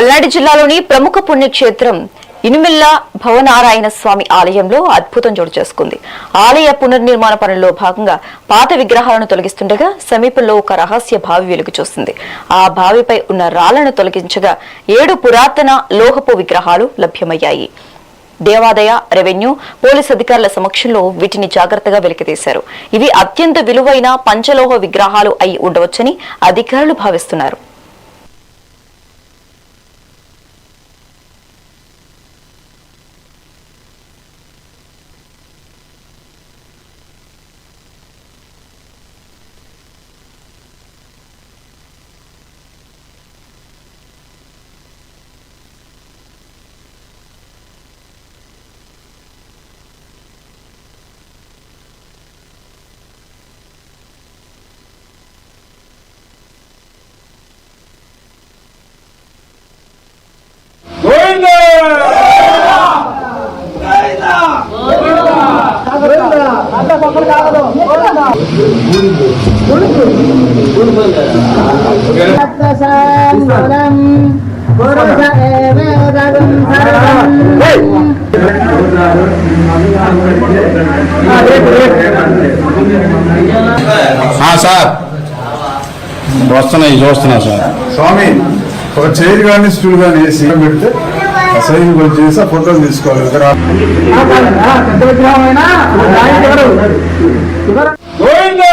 పల్నాడు జిల్లాలోని ప్రముఖ పుణ్యక్షేత్రం ఇనుమిల్ల భవనారాయణ స్వామి ఆలయంలో అద్భుతం చోటు చేసుకుంది. ఆలయ పునర్నిర్మాణ పనుల్లో భాగంగా పాత విగ్రహాలను తొలగిస్తుండగా సమీపంలో ఒక రహస్య బావి వెలుగు చూస్తుంది. ఆ బావిపై ఉన్న రాళ్లను తొలగించగా 7 పురాతన లోహపు విగ్రహాలు లభ్యమయ్యాయి. దేవాదాయ, రెవెన్యూ, పోలీస్ అధికారుల సమక్షంలో వీటిని జాగ్రత్తగా వెలికితీశారు. ఇవి అత్యంత విలువైన పంచలోహ విగ్రహాలు అయి ఉండవచ్చని అధికారులు భావిస్తున్నారు. సార్ చూస్తున్నా సార్. స్వామి ఒక చైర్ కానీ స్టూల్ కానీ వేసి పెడితే సైన్ కొంచెం చేసి ఆ ఫోటోలు తీసుకోవాలి. గోవిందా